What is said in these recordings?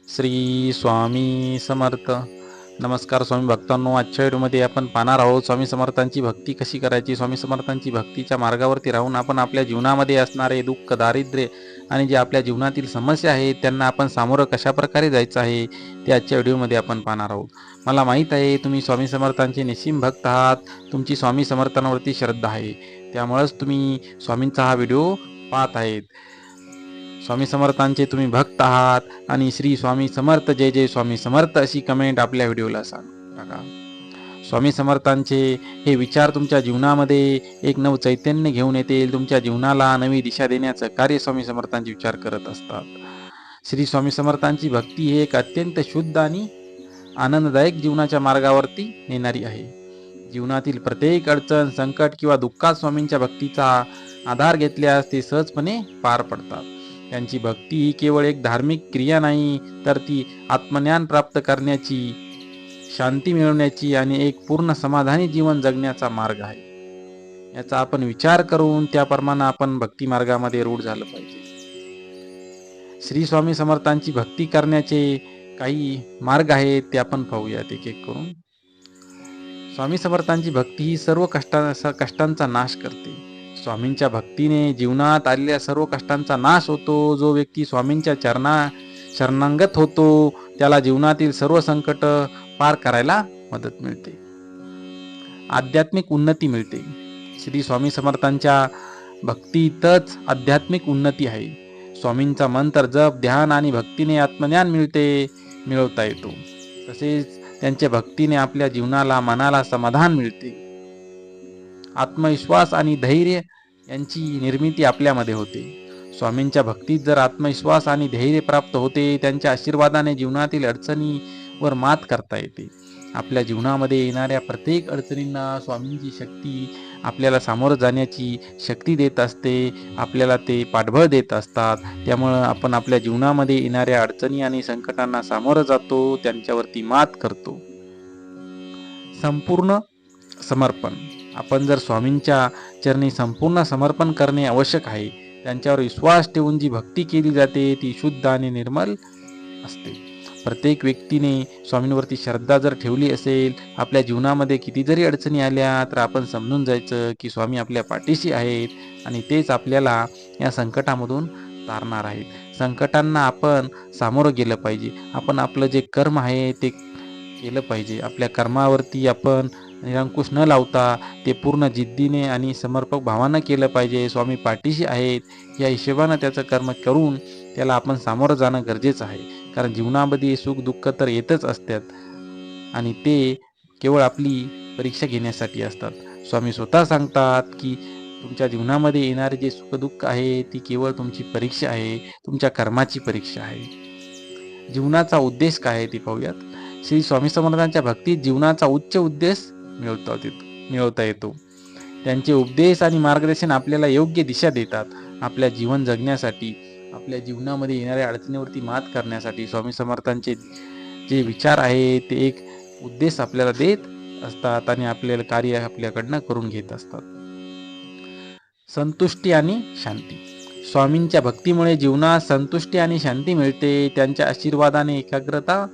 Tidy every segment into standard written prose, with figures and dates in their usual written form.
श्री स्वामी समर्थ. नमस्कार स्वामी भक्तांनो, आजच्या व्हिडिओमध्ये आपण पाहणार आहोत स्वामी समर्थांची भक्ती कशी करायची. स्वामी समर्थांची भक्तीच्या मार्गावरती राहून आपण आपल्या जीवनामध्ये असणारे दुःख, दारिद्र्य आणि जे आपल्या जीवनातील समस्या आहेत त्यांना आपण सामोरं कशा प्रकारे जायचं आहे ते आजच्या व्हिडिओमध्ये आपण पाहणार आहोत. मला माहीत आहे तुम्ही स्वामी समर्थांचे निस्सीम भक्त आहात, तुमची स्वामी समर्थांवरती श्रद्धा आहे, त्यामुळेच तुम्ही स्वामींचा हा व्हिडिओ पाहत आहेत. स्वामी समर्थांचे तुम्ही भक्त आहात आणि श्री स्वामी समर्थ, जय जय स्वामी समर्थ अशी कमेंट आपल्या व्हिडिओला टाका. स्वामी समर्थांचे हे विचार तुमच्या जीवनामध्ये एक नव चैतन्य घेऊन येतील, तुमच्या जीवनाला नवी दिशा देण्याचं कार्य स्वामी समर्थांचे विचार करत असतात. श्री स्वामी समर्थांची भक्ती ही एक अत्यंत शुद्ध आणि आनंददायक जीवनाच्या मार्गावरती नेणारी आहे. जीवनातील प्रत्येक अडचण, संकट किंवा दुःखात स्वामींच्या भक्तीचा आधार घेतल्यास ते सहजपणे पार पडतात. त्यांची भक्ती ही केवळ एक धार्मिक क्रिया नाही, तर ती आत्मज्ञान प्राप्त करण्याची, शांती मिळवण्याची आणि एक पूर्ण समाधानी जीवन जगण्याचा मार्ग आहे. याचा आपण विचार करून त्याप्रमाणे आपण भक्ती मार्गामध्ये रूढ झालं पाहिजे. श्री स्वामी समर्थांची भक्ती करण्याचे काही मार्ग आहेत ते आपण पाहूयात एक एक करून. स्वामी समर्थांची भक्ती ही सर्व कष्टांचा नाश करते. स्वामींच्या भक्तीने जीवनात आलेल्या सर्व कष्टांचा नाश होतो. जो व्यक्ती स्वामींच्या शरणागत होतो त्याला जीवनातील सर्व संकट पार करायला मदत मिळते, आध्यात्मिक उन्नती मिळते. श्री स्वामी समर्थांच्या भक्तीतच आध्यात्मिक उन्नती आहे. स्वामींचा मंत्र, जप, ध्यान आणि भक्तीने आत्मज्ञान मिळवता येतो. तसेच त्यांच्या भक्तीने आपल्या जीवनाला, मनाला समाधान मिळते. आत्मविश्वास आणि धैर्य यांची निर्मिती आपल्यामध्ये होते. स्वामींच्या भक्तीत जर आत्मविश्वास आणि धैर्य प्राप्त होते, त्यांच्या आशीर्वादाने जीवनातील अडचणीवर मात करता येते. आपल्या जीवनामध्ये येणाऱ्या प्रत्येक अडचणींना स्वामींची शक्ती आपल्याला सामोरं जाण्याची शक्ती देत असते, आपल्याला ते पाठबळ देत असतात. त्यामुळं आपण आपल्या जीवनामध्ये येणाऱ्या अडचणी आणि संकटांना सामोरं जातो, त्यांच्यावरती मात करतो. संपूर्ण समर्पण. आपण जर स्वामींच्या चरणी संपूर्ण समर्पण करणे आवश्यक आहे. त्यांच्यावर विश्वास ठेवून जी भक्ती केली जाते ती शुद्ध आणि निर्मल असते. प्रत्येक व्यक्तीने स्वामींवरती श्रद्धा जर ठेवली असेल, आपल्या जीवनामध्ये किती जरी अडचणी आल्या तर आपण समजून जायचं की स्वामी आपल्या पाठीशी आहेत आणि तेच आपल्याला या संकटामधून तारणार आहेत. संकटांना आपण सामोरं गेलं पाहिजे. आपण आपलं जे कर्म आहे ते केलं पाहिजे. आपल्या कर्मावरती आपण निरंकुश न लावता ते पूर्ण जिद्दीने आणि समर्पक भावानं केलं पाहिजे. स्वामी पाठीशी आहेत या हिशोबानं त्याचं कर्म करून त्याला आपण सामोरं जाणं गरजेचं आहे. कारण जीवनामध्ये सुख दुःख तर येतच असतात आणि ते केवळ आपली परीक्षा घेण्यासाठी असतात. स्वामी स्वतः सांगतात की तुमच्या जीवनामध्ये येणारे जे सुख दुःख आहे ती केवळ तुमची परीक्षा आहे, तुमच्या कर्माची परीक्षा आहे. जीवनाचा उद्देश काय आहे ते पाहूयात. श्री स्वामी समर्थांच्या भक्तीत जीवनाचा उच्च उद्देश मिळवता येतो. त्यांचे उपदेश आणि मार्गदर्शन आपल्याला योग्य दिशा देतात. आपल्या जीवन जगण्यासाठी, आपल्या जीवनामध्ये येणाऱ्या अडचणीवरती मात करण्यासाठी स्वामी समर्थांचे जे विचार आहेत ते एक उद्देश आपल्याला देत असतात आणि आपल्याला कार्य आपल्याकडनं करून घेत असतात. संतुष्टी आणि शांती. स्वामींच्या भक्तीमुळे जीवनात संतुष्टी आणि शांती मिळते. त्यांच्या आशीर्वादाने एकाग्रता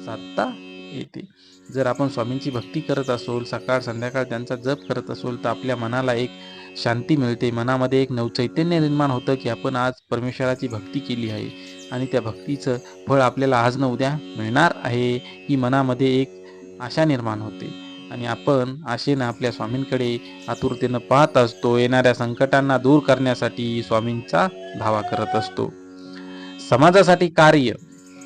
साधता येते. जर आपण स्वामींची भक्ती करत असोल, सकाळ संध्याकाळ त्यांचा जप करत असोल तर आपल्या मनाला एक शांती मिळते. मनामध्ये एक नवचैतन्य निर्माण होतं की आपण आज परमेश्वराची भक्ती केली आहे आणि त्या भक्तीचं फळ आपल्याला आज न उद्या मिळणार आहे ही मनामध्ये एक आशा निर्माण होते आणि आपण आशेनं आपल्या स्वामींकडे आतुरतेनं पाहत असतो. येणाऱ्या संकटांना दूर करण्यासाठी स्वामींचा धावा करत असतो. समाजासाठी कार्य.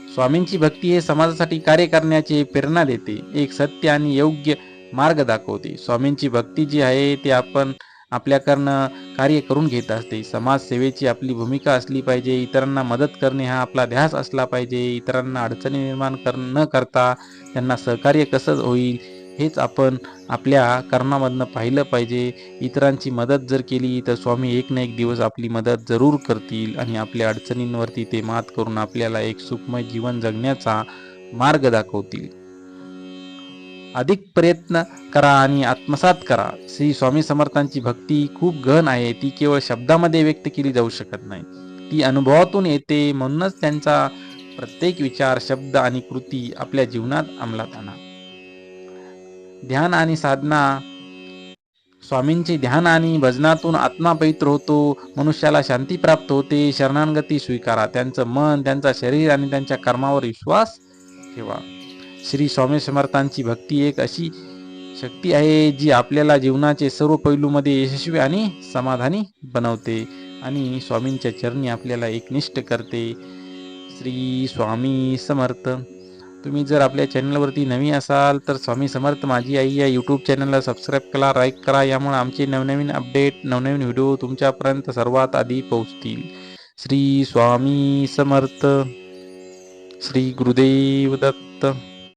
स्वामींची भक्ती हे समाजासाठी कार्य करण्याची प्रेरणा देते, एक सत्य आणि योग्य मार्ग दाखवते. स्वामींची भक्ती जी आहे ती आपण आपल्याकडनं कार्य करून घेत असते. समाजसेवेची आपली भूमिका असली पाहिजे. इतरांना मदत करणे हा आपला ध्यास असला पाहिजे. इतरांना अडचणी निर्माण न करता त्यांना सहकार्य कसं होईल हेच आपण आपल्या कर्मामधनं पाहिलं पाहिजे. इतरांची मदत जर केली तर स्वामी एक ना एक दिवस आपली मदत जरूर करतील आणि आपल्या अडचणींवरती ते मात करून आपल्याला एक सुखमय जीवन जगण्याचा मार्ग दाखवतील. अधिक प्रयत्न करा आणि आत्मसात करा. श्री स्वामी समर्थांची भक्ती खूप गहन आहे. ती केवळ शब्दामध्ये व्यक्त केली जाऊ शकत नाही, ती अनुभवातून येते. म्हणूनच त्यांचा प्रत्येक विचार, शब्द आणि कृती आपल्या जीवनात अंमलात आणा. ध्यान आणि साधना. स्वामींचे ध्यान आणि भजनातून आत्मा पवित्र होतो, मनुष्याला शांती प्राप्त होते. शरणागती स्वीकारा. त्यांचं मन, त्यांचा शरीर आणि त्यांच्या कर्मावर विश्वास ठेवा. श्री स्वामी समर्थांची भक्ती एक अशी शक्ती आहे जी आपल्याला जीवनाचे सर्व पैलूमध्ये यशस्वी आणि समाधानी बनवते आणि स्वामींच्या चरणी आपल्याला एकनिष्ठ करते. श्री स्वामी समर्थ. तुम्ही जर आपल्या चॅनलवरती नवीन असाल तर स्वामी समर्थ माझी आई या यूट्यूब चॅनलला सबस्क्राईब करा, लाईक करा. यामुळे आमचे नवनवीन अपडेट, नवनवीन व्हिडिओ तुमच्यापर्यंत सर्वात आधी पोहोचतील. श्री स्वामी समर्थ. श्री गुरुदेव दत्त.